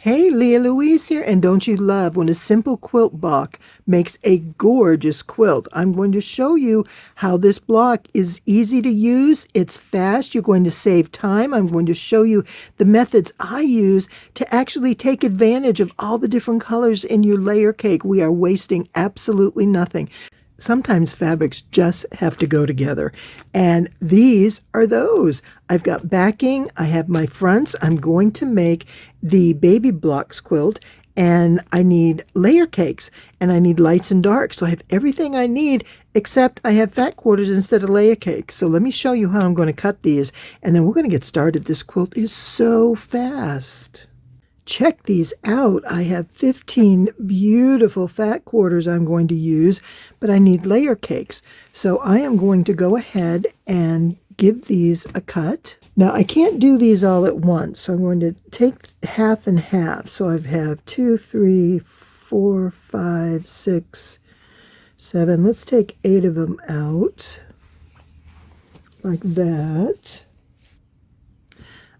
Hey, Lea Louise here, and don't you love when a simple quilt block makes a gorgeous quilt? I'm going to show you how this block is easy to use. It's fast. You're going to save time. I'm going to show you the methods I use to actually take advantage of all the different colors in your layer cake. We are wasting absolutely nothing. Sometimes fabrics just have to go together, and these are those. I've got backing, I have my fronts. I'm going to make the baby blocks quilt, and I need layer cakes, and I need lights and darks. So I have everything I need, except I have fat quarters instead of layer cakes. So let me show you how I'm going to cut these, and then we're going to get started. This quilt is so fast. Check these out. I have 15 beautiful fat quarters I'm going to use, but I need layer cakes. So I am going to go ahead and give these a cut. Now I can't do these all at once, so I'm going to take half and half. So I have 2, 3, 4, 5, 6, 7. Let's take 8 of them out like that.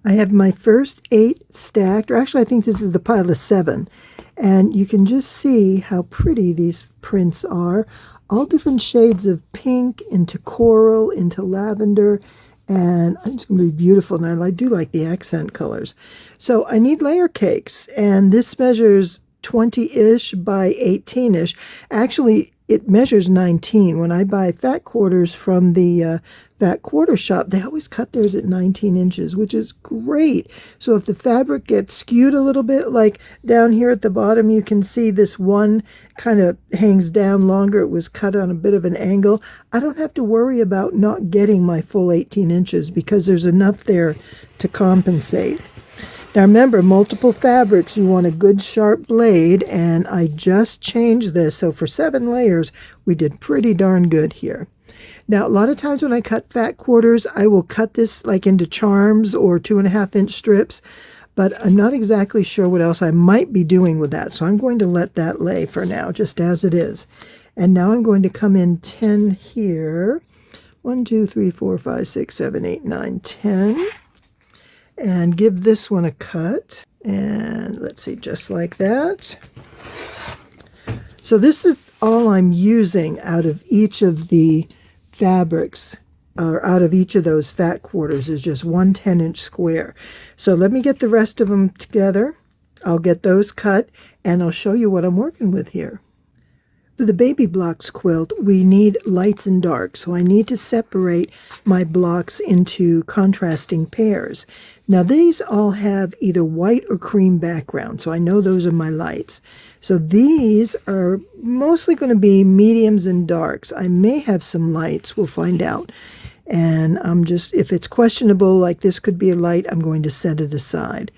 I have my first 8 stacked, or actually I think this is the pile of 7. And you can just see how pretty these prints are. All different shades of pink into coral, into lavender. And it's going to be beautiful. And I do like the accent colors. So I need layer cakes. And this measures 20-ish by 18-ish. Actually, it measures 19. When I buy fat quarters from the fat quarter shop, they always cut theirs at 19 inches, which is great. So if the fabric gets skewed a little bit, like down here at the bottom, you can see this one kind of hangs down longer. It was cut on a bit of an angle. I don't have to worry about not getting my full 18 inches because there's enough there to compensate. Now remember, multiple fabrics, you want a good sharp blade, and I just changed this. So for 7 layers, we did pretty darn good here. Now, a lot of times when I cut fat quarters, I will cut this like into charms or 2.5-inch strips, but I'm not exactly sure what else I might be doing with that. So I'm going to let that lay for now, just as it is. And now I'm going to come in 10 here. 1, 2, 3, 4, 5, 6, 7, 8, 9, 10. And give this one a cut, and let's see, just like that. So this is all I'm using out of each of the fabrics, or out of each of those fat quarters, is just 1 10-inch square. So let me get the rest of them together. I'll get those cut, and I'll show you what I'm working with here. For the baby blocks quilt, we need lights and darks, so I need to separate my blocks into contrasting pairs. Now these all have either white or cream background, so I know those are my lights. So these are mostly going to be mediums and darks. I may have some lights, we'll find out. And I'm just, if it's questionable, like this could be a light, I'm going to set it aside.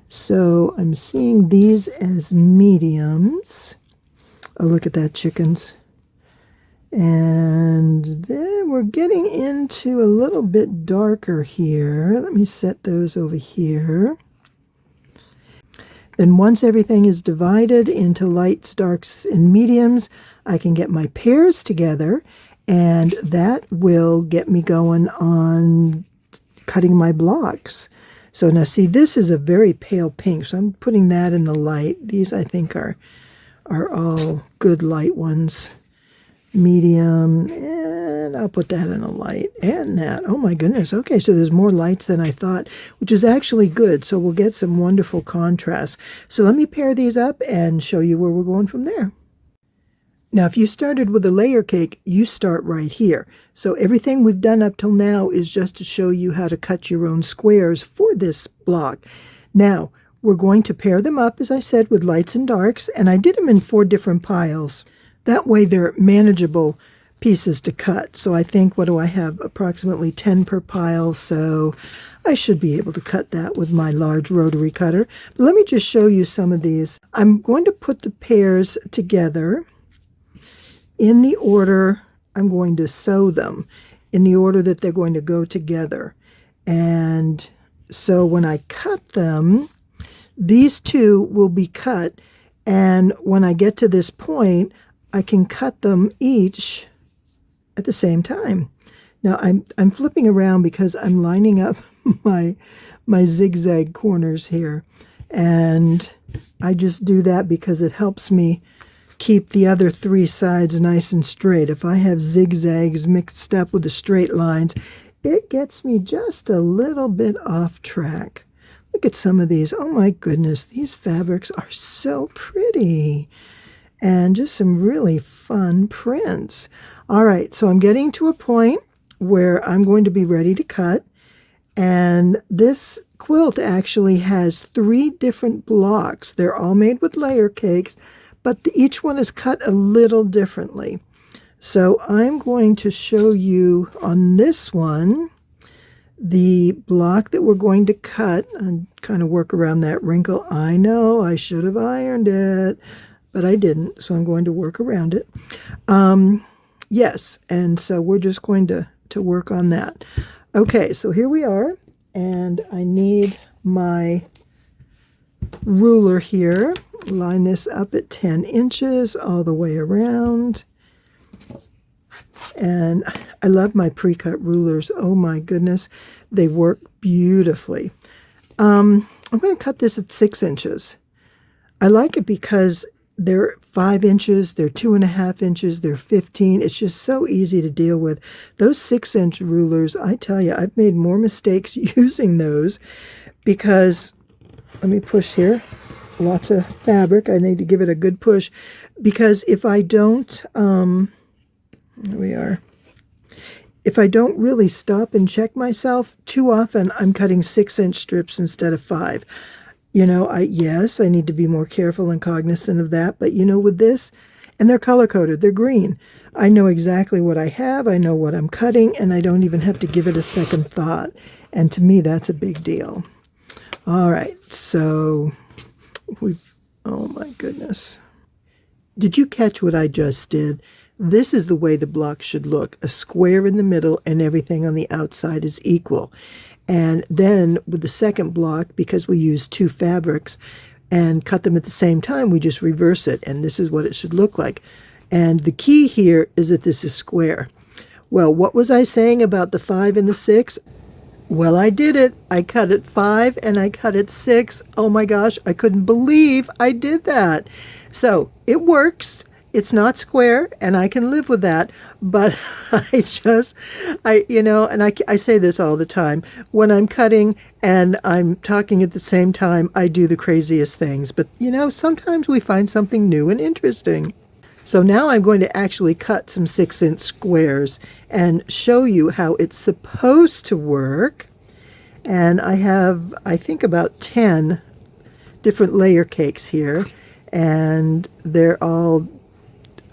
So I'm seeing these as mediums. Oh, look at that, chickens. And then we're getting into a little bit darker here. Let me set those over here. Then once everything is divided into lights, darks, and mediums, I can get my pairs together, and that will get me going on cutting my blocks. So now see, this is a very pale pink, so I'm putting that in the light. These I think are all good light ones. Medium, and I'll put that in a light, and that. Oh my goodness. Okay, so there's more lights than I thought, which is actually good. So we'll get some wonderful contrast. So let me pair these up and show you where we're going from there. Now, if you started with a layer cake, you start right here. So everything we've done up till now is just to show you how to cut your own squares for this block. Now, we're going to pair them up, as I said, with lights and darks, and I did them in 4 different piles. That way they're manageable pieces to cut. So I think, what do I have? Approximately 10 per pile, so I should be able to cut that with my large rotary cutter. But let me just show you some of these. I'm going to put the pairs together in the order I'm going to sew them, in the order that they're going to go together. And so when I cut them, these 2 will be cut, and when I get to this point, I can cut them each at the same time. Now I'm flipping around because I'm lining up my zigzag corners here, and I just do that because it helps me keep the other 3 sides nice and straight. If I have zigzags mixed up with the straight lines, it gets me just a little bit off track. Look at some of these. Oh my goodness, these fabrics are so pretty. And just some really fun prints. All right, so I'm getting to a point where I'm going to be ready to cut. And this quilt actually has 3 different blocks. They're all made with layer cakes, but each one is cut a little differently. So I'm going to show you on this one the block that we're going to cut and kind of work around that wrinkle. I know I should have ironed it, but I didn't, so I'm going to work around it. Yes, and so we're just going to work on that. Okay, so here we are, and I need my ruler here. Line this up at 10 inches all the way around. And I love my pre-cut rulers. Oh my goodness, they work beautifully. I'm going to cut this at 6 inches. I like it because they're 5 inches, they're 2.5 inches, they're 15. It's just so easy to deal with. Those 6-inch rulers, I tell you, I've made more mistakes using those because, let me push here. Lots of fabric. I need to give it a good push because if I don't, here we are. If I don't really stop and check myself, too often I'm cutting 6-inch strips instead of 5. You know, yes, I need to be more careful and cognizant of that. But, you know, with this, and they're color-coded, they're green. I know exactly what I have. I know what I'm cutting, and I don't even have to give it a second thought. And to me, that's a big deal. All right, so oh my goodness. Did you catch what I just did? This is the way the block should look. A square in the middle and everything on the outside is equal. And then with the second block, because we use 2 fabrics and cut them at the same time, we just reverse it. And this is what it should look like. And the key here is that this is square. Well, what was I saying about the 5 and the 6? Well, I did it. I cut it 5 and I cut it 6. Oh my gosh, I couldn't believe I did that. So it works. It's not square, and I can live with that, but I say this all the time. When I'm cutting and I'm talking at the same time, I do the craziest things. But, you know, sometimes we find something new and interesting. So now I'm going to actually cut some 6-inch squares and show you how it's supposed to work. And I have, I think, about 10 different layer cakes here, and they're all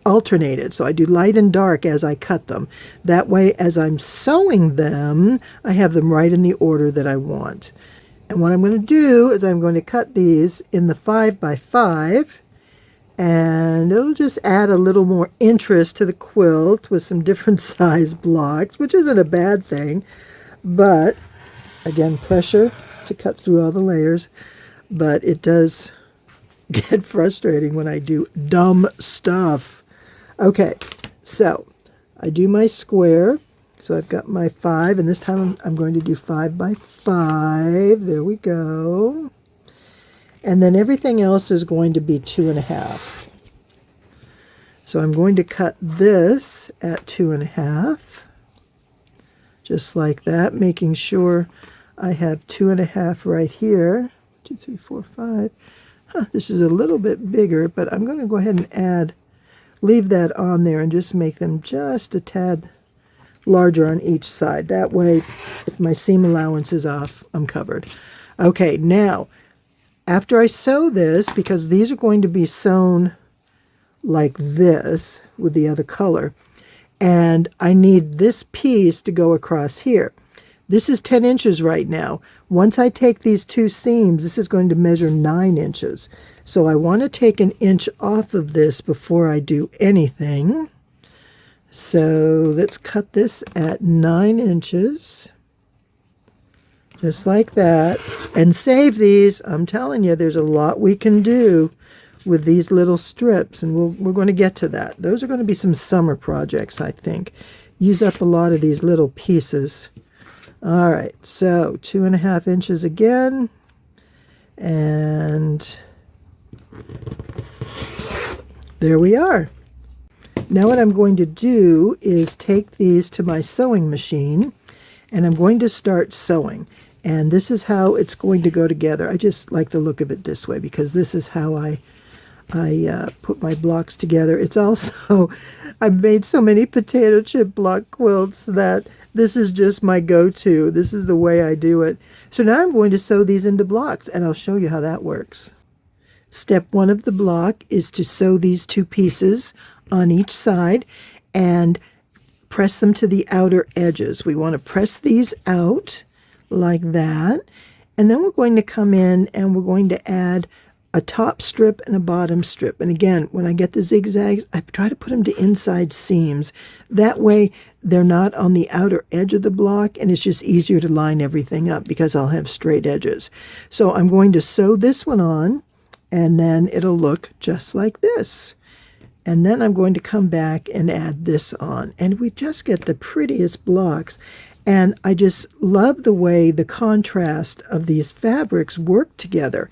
alternated. So I do light and dark as I cut them. That way, as I'm sewing them, I have them right in the order that I want. And what I'm going to do is I'm going to cut these in the 5x5, and it'll just add a little more interest to the quilt with some different size blocks, which isn't a bad thing. But again, pressure to cut through all the layers, but it does get frustrating when I do dumb stuff. Okay, so I do my square. So I've got my 5, and this time I'm going to do 5x5. There we go. And then everything else is going to be 2.5. So I'm going to cut this at 2.5, just like that, making sure I have 2.5 right here. 2, 3, 4, 5. This is a little bit bigger, but I'm going to go ahead and leave that on there and just make them just a tad larger on each side. That way, if my seam allowance is off, I'm covered. Okay, now, after I sew this, because these are going to be sewn like this with the other color, and I need this piece to go across here. This is 10 inches right now. Once I take these 2 seams, this is going to measure 9 inches. So I want to take 1 inch off of this before I do anything. So let's cut this at 9 inches. Just like that. And save these. I'm telling you, there's a lot we can do with these little strips. And we're going to get to that. Those are going to be some summer projects, I think. Use up a lot of these little pieces. All right, so 2.5 inches again, and There we are. Now what I'm going to do is take these to my sewing machine, and I'm going to start sewing. And this is how it's going to go together. I just like the look of it this way because this is how I put my blocks together. It's also, I've made so many potato chip block quilts that this is just my go-to. This is the way I do it. So now I'm going to sew these into blocks, and I'll show you how that works. Step 1 of the block is to sew these 2 pieces on each side and press them to the outer edges. We want to press these out like that, and then we're going to come in and we're going to add a top strip and a bottom strip. And again, when I get the zigzags, I try to put them to inside seams. That way they're not on the outer edge of the block, and it's just easier to line everything up because I'll have straight edges. So I'm going to sew this one on, and then it'll look just like this. And then I'm going to come back and add this on, and we just get the prettiest blocks. And I just love the way the contrast of these fabrics work together.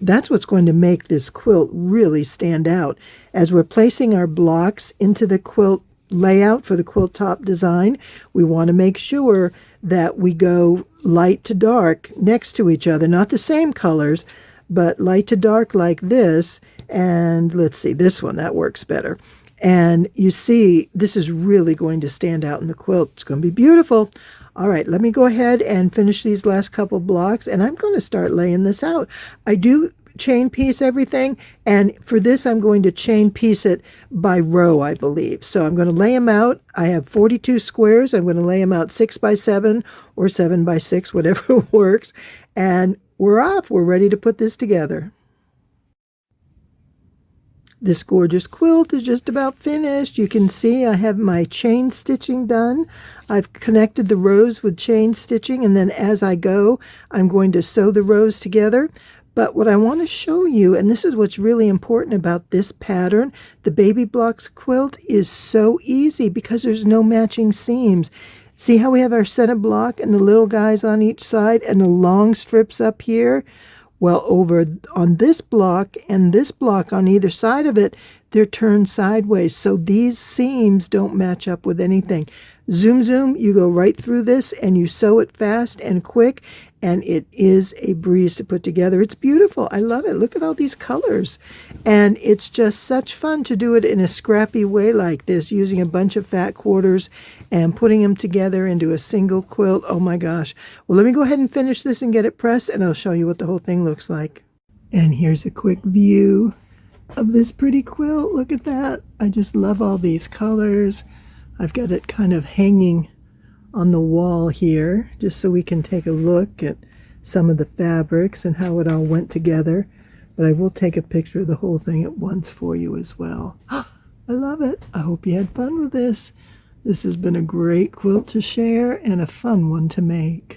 That's what's going to make this quilt really stand out. As we're placing our blocks into the quilt layout for the quilt top design, we want to make sure that we go light to dark next to each other. Not the same colors, but light to dark like this. And let's see, this one, that works better. And you see, this is really going to stand out in the quilt. It's going to be beautiful. All right, let me go ahead and finish these last couple blocks, and I'm going to start laying this out. I do chain piece everything, and for this I'm going to chain piece it by row, I believe. So I'm going to lay them out. I have 42 squares. I'm going to lay them out 6 by 7 or 7 by 6, whatever works. And we're off. We're ready to put this together. This gorgeous quilt is just about finished. You can see I have my chain stitching done. I've connected the rows with chain stitching, and then as I go, I'm going to sew the rows together. But what I want to show you, and this is what's really important about this pattern, the Baby Blocks quilt is so easy because there's no matching seams. See how we have our center block and the little guys on each side and the long strips up here? Well, over on this block and this block on either side of it, they're turned sideways. So these seams don't match up with anything. Zoom, zoom, you go right through this and you sew it fast and quick, and it is a breeze to put together. It's beautiful. I love it. Look at all these colors. And it's just such fun to do it in a scrappy way like this, using a bunch of fat quarters and putting them together into a single quilt. Oh my gosh. Well, let me go ahead and finish this and get it pressed, and I'll show you what the whole thing looks like. And here's a quick view of this pretty quilt. Look at that. I just love all these colors. I've got it kind of hanging on the wall here just so we can take a look at some of the fabrics and how it all went together. But I will take a picture of the whole thing at once for you as well. I love it. I hope you had fun with this. This has been a great quilt to share and a fun one to make.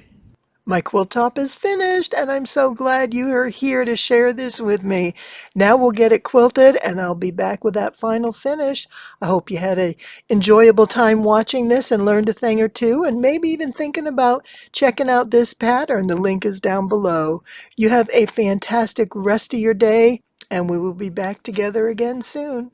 My quilt top is finished, and I'm so glad you are here to share this with me. Now we'll get it quilted, and I'll be back with that final finish. I hope you had an enjoyable time watching this and learned a thing or two, and maybe even thinking about checking out this pattern. The link is down below. You have a fantastic rest of your day, and we will be back together again soon.